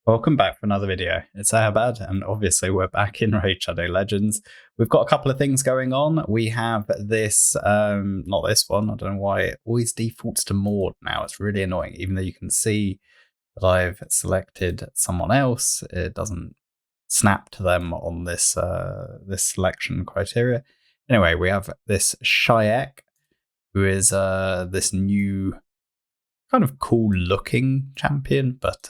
Welcome back for another video. It's Eharbad, and obviously we're back in Raid Shadow Legends. We've got a couple of things going on. We have this, not this one, I don't know why it always defaults to Maud now. It's really annoying, even though you can see that I've selected someone else, it doesn't snap to them on this this selection criteria. Anyway, we have this Shayak, who is this new kind of cool looking champion, but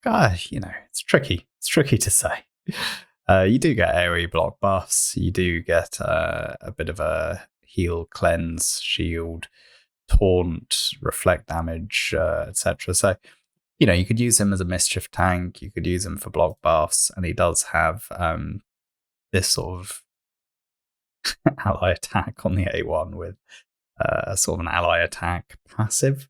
gosh, it's tricky. It's tricky to say. You do get AoE block buffs. You do get a bit of a heal, cleanse, shield, taunt, reflect damage, etc. So, you could use him as a mischief tank. You could use him for block buffs, and he does have this sort of ally attack on the A1 with sort of an ally attack passive.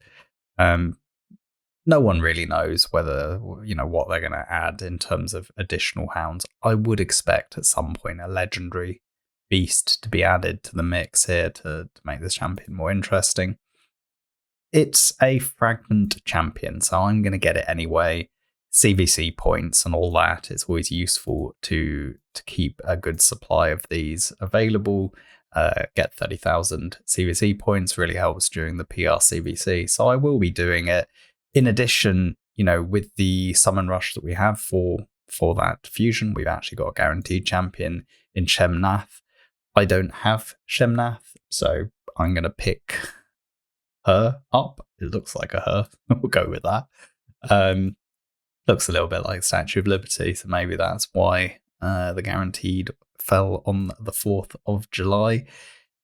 No one really knows whether, what they're going to add in terms of additional hounds. I would expect at some point a legendary beast to be added to the mix here to make this champion more interesting. It's a fragment champion, so I'm going to get it anyway. CVC points and all that, it's always useful to keep a good supply of these available. Get 30,000 CVC points really helps during the PR CVC, so I will be doing it. In addition, with the summon rush that we have for that fusion, we've actually got a guaranteed champion in Shemnath. I don't have Shemnath, so I'm going to pick her up. It looks like a her. We'll go with that. Looks a little bit like Statue of Liberty, so maybe that's why the guaranteed fell on the 4th of July.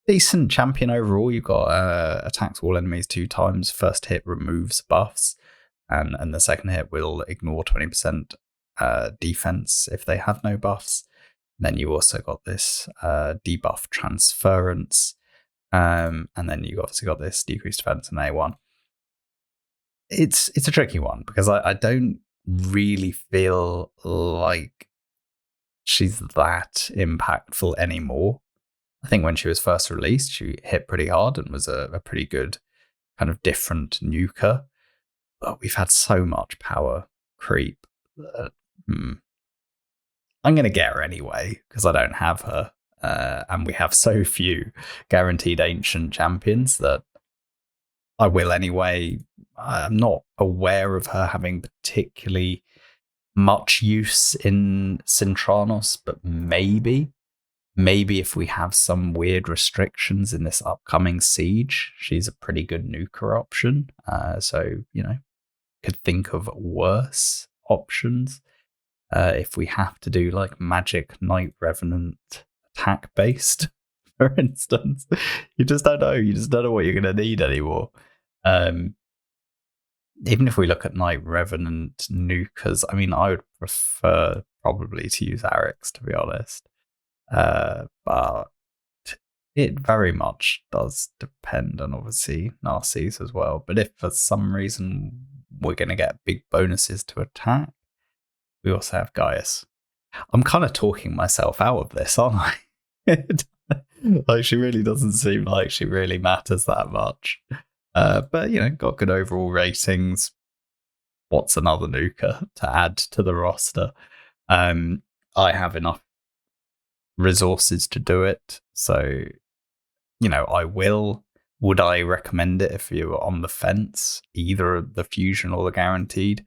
Decent champion overall. You've got attacks all enemies 2 times. First hit removes buffs, and the second hit will ignore 20% defense if they have no buffs. And then you also got this debuff transference, and then you obviously got this decreased defense in A1. It's a tricky one because I don't really feel like she's that impactful anymore. I think when she was first released, she hit pretty hard and was a pretty good kind of different nuker. But we've had so much power creep. I'm going to get her anyway because I don't have her. And we have so few guaranteed ancient champions that I will anyway. I'm not aware of her having particularly much use in Sintranos, but maybe if we have some weird restrictions in this upcoming siege, she's a pretty good nuker option. So, could think of worse options. If we have to do like Magic Knight Revenant attack based, for instance, you just don't know. You just don't know what you're going to need anymore. Even if we look at Knight Revenant nukers, I mean, I would prefer probably to use Arix, to be honest. But it very much does depend on obviously Narcisse as well. But if for some reason we're going to get big bonuses to attack, we also have Gaius. I'm kind of talking myself out of this, aren't I? Like, she really doesn't seem like she really matters that much. But, got good overall ratings. What's another nuker to add to the roster? I have enough resources to do it. So, I will. Would I recommend it if you were on the fence, either the fusion or the guaranteed?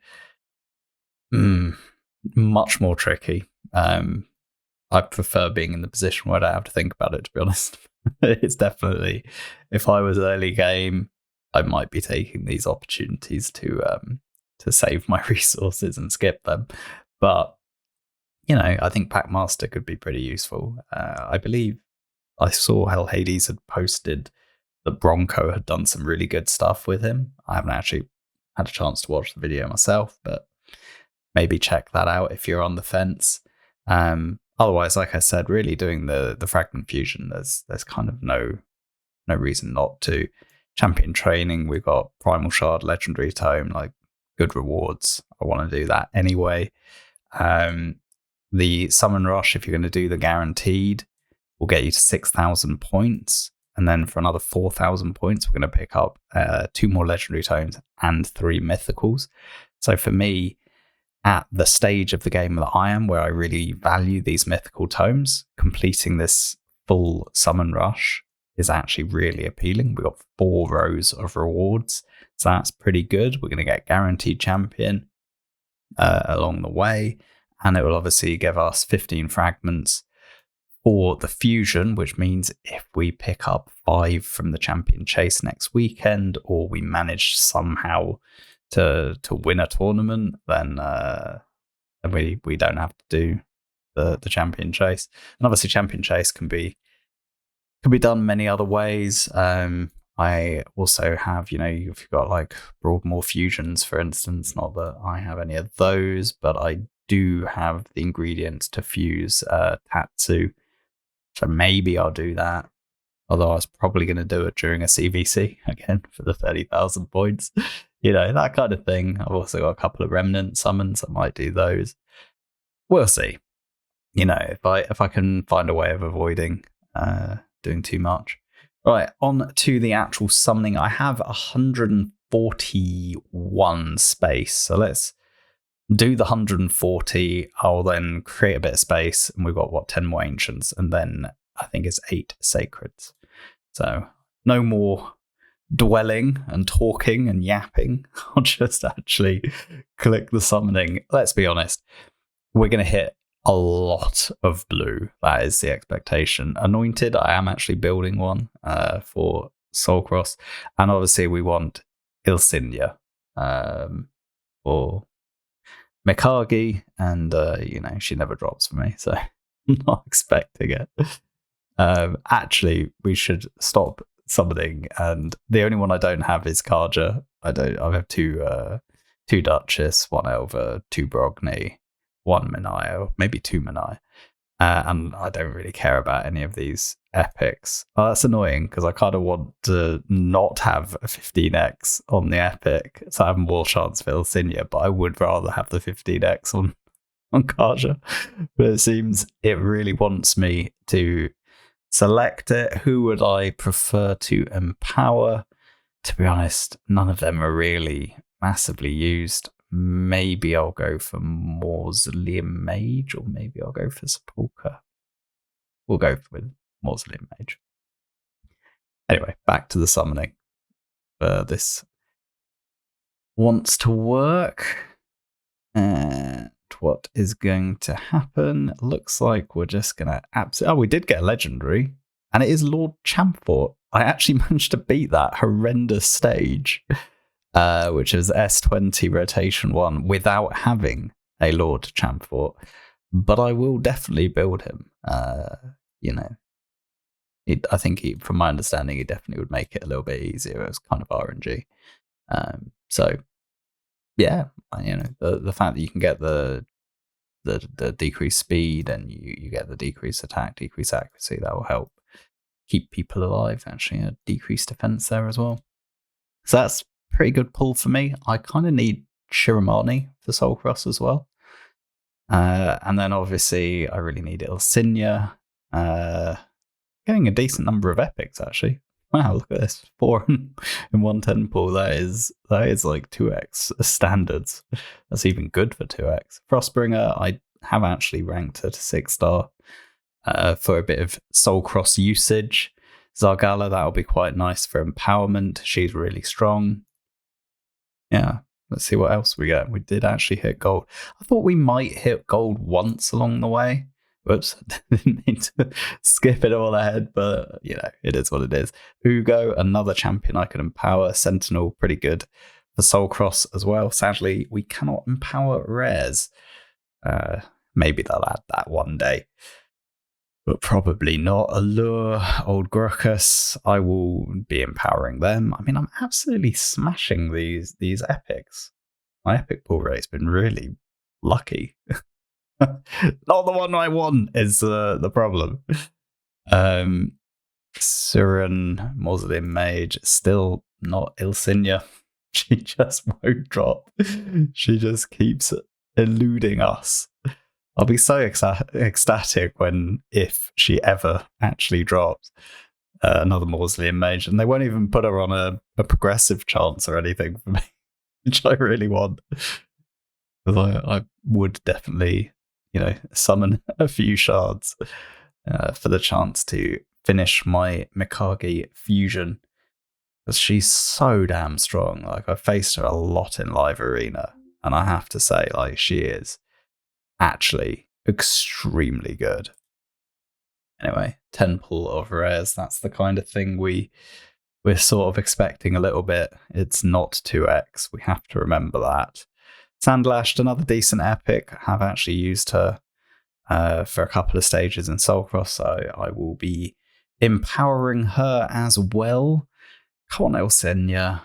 Much more tricky. I prefer being in the position where I don't have to think about it, to be honest. It's definitely, if I was early game, I might be taking these opportunities to save my resources and skip them. But, I think Packmaster could be pretty useful. I believe I saw Hell Hades had posted that Bronco had done some really good stuff with him. I haven't actually had a chance to watch the video myself, but maybe check that out if you're on the fence. Otherwise, like I said, really doing the fragment fusion, there's kind of no reason not to. Champion training, we've got Primal Shard, Legendary Tome, like good rewards. I want to do that anyway. The Summon Rush, if you're going to do the guaranteed, will get you to 6,000 points. And then for another 4,000 points, we're going to pick up 2 more Legendary Tomes and 3 Mythicals. So for me, at the stage of the game that I am, where I really value these mythical tomes, completing this full summon rush is actually really appealing. We've got 4 rows of rewards, so that's pretty good. We're going to get guaranteed champion along the way, and it will obviously give us 15 fragments for the fusion, which means if we pick up 5 from the champion chase next weekend, or we manage somehow to win a tournament, then we don't have to do the champion chase. And obviously champion chase can be done many other ways. I also have, if you've got like Broadmoor fusions, for instance, not that I have any of those, but I do have the ingredients to fuse Tatsu. So maybe I'll do that. Although I was probably going to do it during a CVC again for the 30,000 points. That kind of thing. I've also got a couple of remnant summons. I might do those. We'll see. If I can find a way of avoiding doing too much. Right, on to the actual summoning. I have 141 space. So let's do the 140. I'll then create a bit of space, and we've got 10 more ancients, and then I think it's 8 sacreds. So no more dwelling and talking and yapping. I'll just actually click the summoning. Let's be honest, we're going to hit a lot of blue. That is the expectation. Anointed, I am actually building one for Soulcross, and obviously we want Ilsinia or Mikagi, and she never drops for me, so I'm not expecting it. Actually, we should stop summoning, and the only one I don't have is Karja. I have two Duchess, 1 Elva, 2 Brogni, 1 Minai, maybe 2 Minai. And I don't really care about any of these epics. That's annoying, because I kind of want to not have a 15x on the epic, so I have more chance for Ilsinia, but I would rather have the 15x on Karja. But it seems it really wants me to select it. Who would I prefer to empower? To be honest, none of them are really massively used. Maybe I'll go for Mausoleum Mage, or maybe I'll go for Sepulchre. We'll go with Mausoleum Mage. Anyway, back to the summoning. This wants to work. And what is going to happen? Looks like we're just going to absolutely... Oh, we did get a legendary, and it is Lord Champfort. I actually managed to beat that horrendous stage. Which is S20 rotation 1, without having a Lord Champfort. But I will definitely build him. I think from my understanding, he definitely would make it a little bit easier. It was kind of RNG. So, yeah, the fact that you can get the decreased speed, and you get the decreased attack, decreased accuracy, that will help keep people alive. Actually, a decreased defense there as well. So that's pretty good pull for me. I kind of need Shiramani for Soulcross as well. And then obviously I really need Ilsinia. Getting a decent number of epics, actually. Wow, look at this. 4 in 110 pool. That is like 2x standards. That's even good for 2x. Frostbringer, I have actually ranked her to 6-star for a bit of Soulcross usage. Zargala, that'll be quite nice for empowerment. She's really strong. Yeah, let's see what else we get. We did actually hit gold. I thought we might hit gold once along the way. Whoops, didn't mean to skip it all ahead, but it is what it is. Ugo, another champion I can empower. Sentinel, pretty good for Soulcross as well. Sadly, we cannot empower rares. Maybe they'll add that one day, but probably not. Allure, Old Gruckus, I will be empowering them. I mean, I'm absolutely smashing these epics. My epic pull rate's been really lucky. Not the one I want is the problem. Siren, Mausoleum Mage, still not Ilsinia. She just won't drop. She just keeps eluding us. I'll be so ecstatic if she ever actually drops another Mausoleum Mage, and they won't even put her on a progressive chance or anything for me, which I really want. Because I would definitely, summon a few shards for the chance to finish my Mikage fusion. Because she's so damn strong. Like, I've faced her a lot in live arena, and I have to say, like, she is actually extremely good. Anyway, 10 pull of rares, that's the kind of thing we're sort of expecting a little bit. It's not 2x, we have to remember that. Sandlashed, another decent epic. I have actually used her for a couple of stages in Soulcross, so I will be empowering her as well. Come on, Elsenia.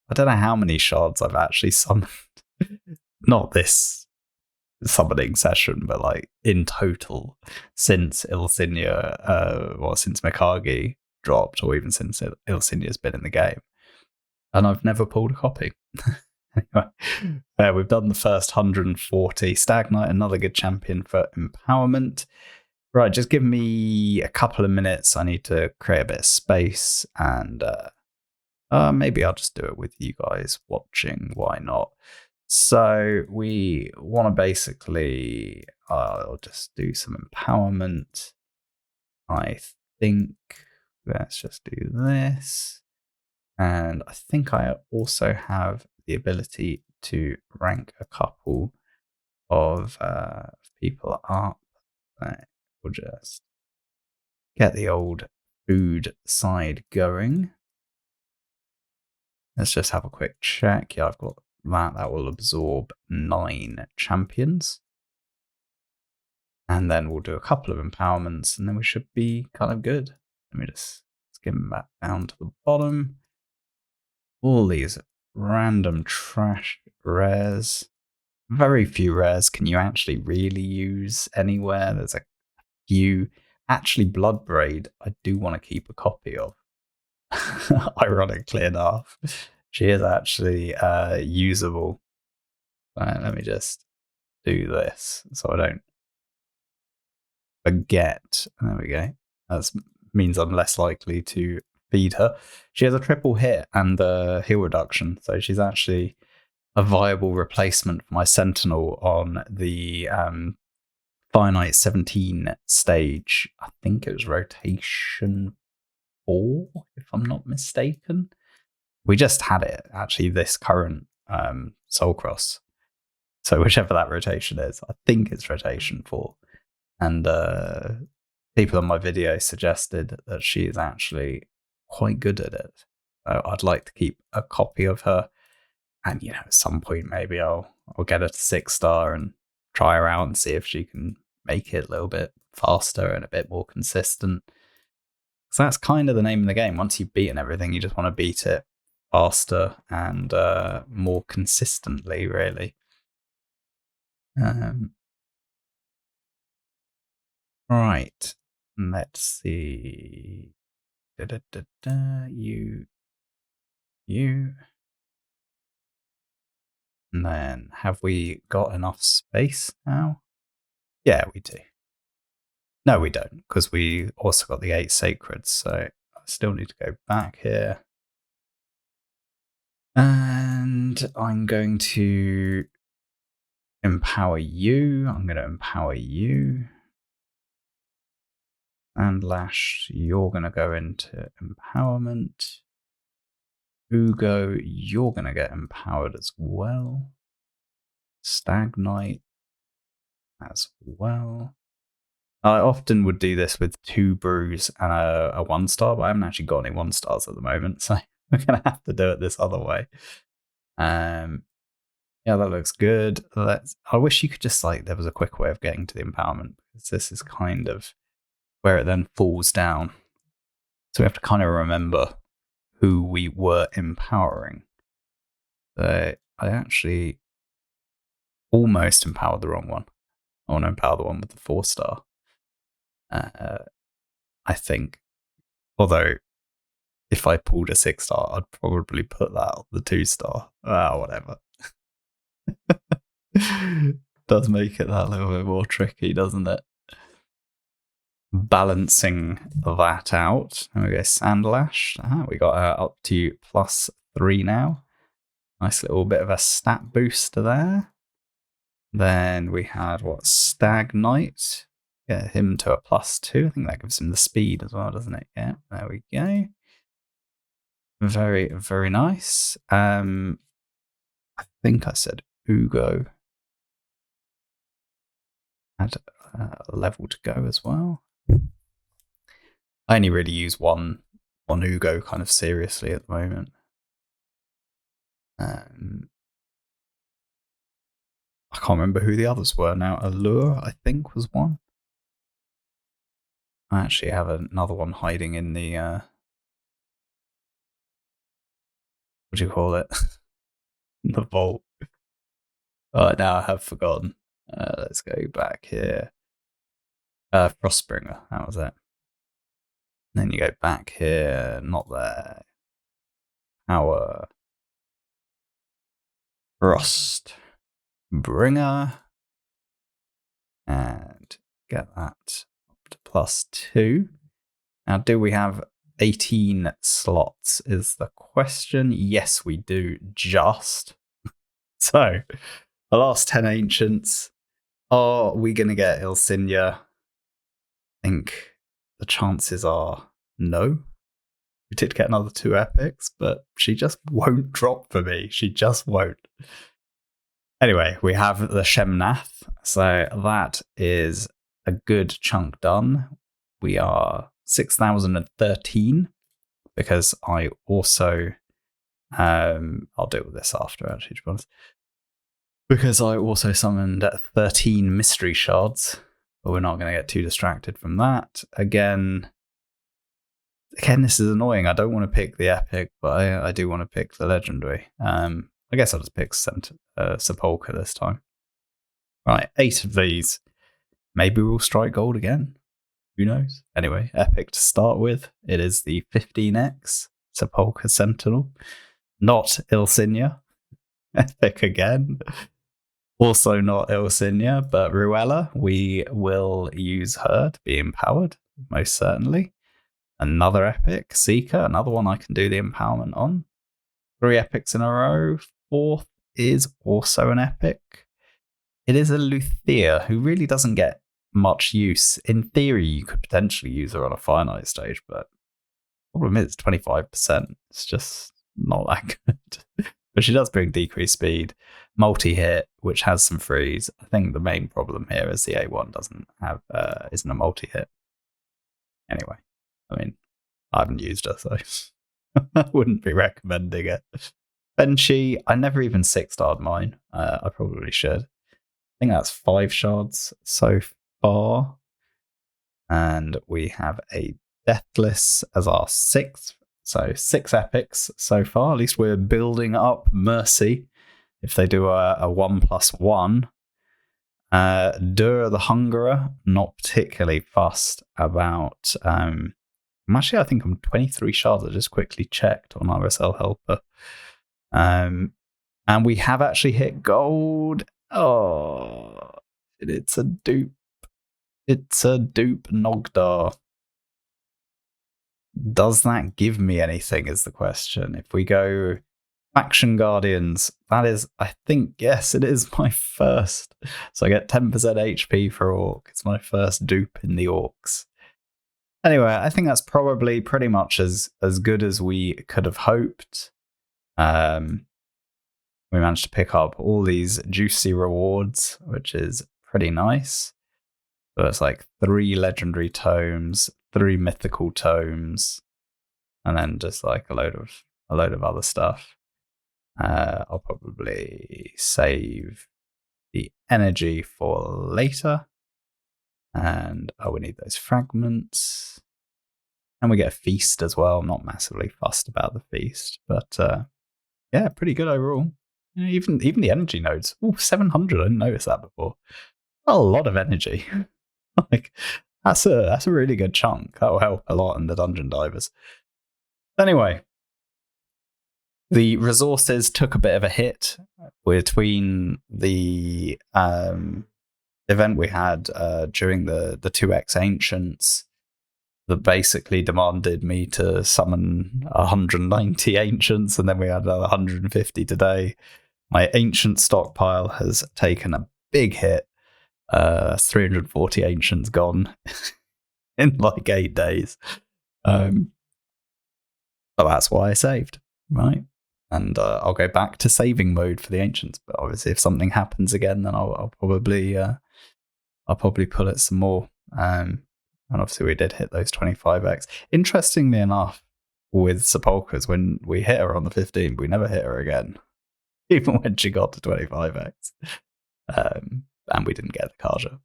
I don't know how many shards I've actually summoned. Not this summoning session, but like in total since Ilsinia, since Mikage dropped, or even since Ilsinia's been in the game. And I've never pulled a copy. Anyway, we've done the first 140. Stag Knight, another good champion for empowerment. Right, just give me a couple of minutes. I need to create a bit of space, and maybe I'll just do it with you guys watching. Why not? So we want to basically, I'll just do some empowerment. I think let's just do this. And I think I also have the ability to rank a couple of people up. We'll just get the old food side going. Let's just have a quick check. Yeah, I've got that. That will absorb 9 champions. And then we'll do a couple of empowerments, and then we should be kind of good. Let me just skim back down to the bottom. All these random trash rares. Very few rares can you actually really use anywhere. There's a few. Actually, Bloodbraid, I do want to keep a copy of. Ironically enough, she is actually usable. Let me just do this so I don't forget. There we go. That means I'm less likely to feed her. She has a triple hit and heal reduction, so she's actually a viable replacement for my Sentinel on the Finite 17 stage. I think it was rotation 4, if I'm not mistaken. We just had it, actually, this current Soulcross. So whichever that rotation is, I think it's rotation 4. And people on my video suggested that she is actually quite good at it. So I'd like to keep a copy of her. And, at some point, maybe I'll get her to 6-star and try her out and see if she can make it a little bit faster and a bit more consistent. So that's kind of the name of the game. Once you've beaten everything, you just want to beat it faster and more consistently, really. Right. Let's see. You. And then, have we got enough space now? Yeah, we do. No, we don't, because we also got the 8 sacreds, so I still need to go back here. And I'm going to empower you. I'm going to empower you. And Lash, you're going to go into empowerment. Ugo, you're going to get empowered as well. Stag Knight as well. I often would do this with 2 brews and a 1-star, but I haven't actually got any 1-stars at the moment, so we're going to have to do it this other way. Yeah, that looks good. I wish you could just, there was a quick way of getting to the empowerment, because this is kind of where it then falls down. So we have to kind of remember who we were empowering. I actually almost empowered the wrong one. I want to empower the one with the 4-star. I think. Although, if I pulled a 6-star, I'd probably put that on the 2-star. Whatever. Does make it that little bit more tricky, doesn't it? Balancing that out. There we go, Sandlash. We got her up to +3 now. Nice little bit of a stat booster there. Then we had Stag Knight. Get him to a +2. I think that gives him the speed as well, doesn't it? Yeah, there we go. Very, very nice. I think I said Ugo had a level to go as well. I only really use one Ugo kind of seriously at the moment. I can't remember who the others were now. Allure, I think, was one. I actually have another one hiding in the what do you call it? The vault. Oh, now I have forgotten. Let's go back here. Frostbringer, that was it. Then you go back here, not there. Power. Frostbringer. And get that up to +2. Now, do we have 18 slots is the question. Yes, we do, just. So, the last 10 ancients. Are we going to get Ilsinia? I think the chances are no. We did get another 2 epics, but she just won't drop for me. She just won't. Anyway, we have the Shemnath. So that is a good chunk done. We are 6,013 because I also... I'll deal with this after, actually, to be honest. Because I also summoned 13 mystery shards, but we're not going to get too distracted from that. Again, this is annoying. I don't want to pick the epic, but I do want to pick the legendary. I guess I'll just pick Sepulchre this time. Right, 8 of these. Maybe we'll strike gold again. Who knows? Anyway, epic to start with. It is the 15x Sepulchre Sentinel. Not Ilsinia. Epic again. Also not Ilsinia, but Ruella. We will use her to be empowered, most certainly. Another epic, Seeker. Another one I can do the empowerment on. 3 epics in a row. 4th is also an epic. It is a Luthea, who really doesn't get much use. In theory, you could potentially use her on a finite stage, but the problem is 25%. It's just not that good. But she does bring decreased speed, multi-hit, which has some freeze. I think the main problem here is the A1 isn't a multi-hit. Anyway, I mean, I haven't used her, so I wouldn't be recommending it. Benchy, I never even 6-starred mine. I probably should. I think that's 5 shards so far. And we have a Deathless as our 6th. So 6 epics so far. At least we're building up Mercy. If they do a 1+1. Dur the Hungerer, not particularly fussed about... actually, I think I'm 23 shards. I just quickly checked on RSL Helper. And we have actually hit gold. Oh, it's a dupe. It's a dupe Nogdar. Does that give me anything is the question. If we go Faction Guardians, that is, I think, yes, it is my first. So I get 10% HP for Orc. It's my first dupe in the Orcs. Anyway, I think that's probably pretty much as good as we could have hoped. We managed to pick up all these juicy rewards, which is pretty nice. So it's like 3 legendary tomes, 3 mythical tomes, and then just like a load of other stuff. I'll probably save the energy for later. And we need those fragments. And we get a feast as well. I'm not massively fussed about the feast, but yeah, pretty good overall. Yeah, even the energy nodes. Oh, 700. I didn't notice that before. A lot of energy. Like that's a really good chunk. That will help a lot in the dungeon divers. Anyway, the resources took a bit of a hit between the event we had during the 2x Ancients that basically demanded me to summon 190 Ancients, and then we had another 150 today. My Ancient stockpile has taken a big hit. 340 ancients gone in like 8 days. But that's why I saved, right? And I'll go back to saving mode for the ancients. But obviously, if something happens again, then I'll probably pull it some more. And obviously, we did hit those 25x. Interestingly enough, with Sepulchres, when we hit her on the 15th, we never hit her again, even when she got to 25x. And we didn't get the Kaja,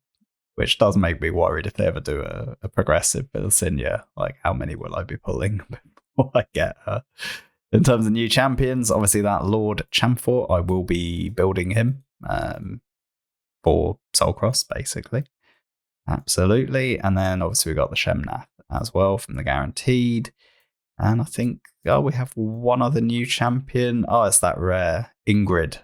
which does make me worried if they ever do a progressive Vilcinia. Like, how many will I be pulling before I get her? In terms of new champions, obviously that Lord Chamfort, I will be building him for Soulcross, basically. Absolutely. And then obviously we got the Shemnath as well from the Guaranteed. And I think, we have one other new champion. Oh, it's that rare Ingrid.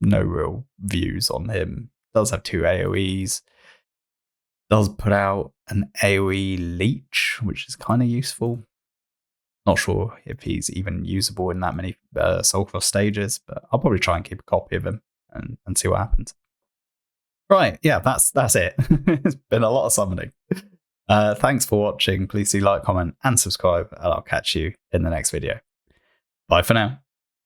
No real views on him. Does have 2 AoEs. Does put out an AoE leech, which is kind of useful. Not sure if he's even usable in that many Soulcross stages, but I'll probably try and keep a copy of him and see what happens. Right, yeah, that's it. It's been a lot of summoning. Thanks for watching. Please do like, comment, and subscribe, and I'll catch you in the next video. Bye for now.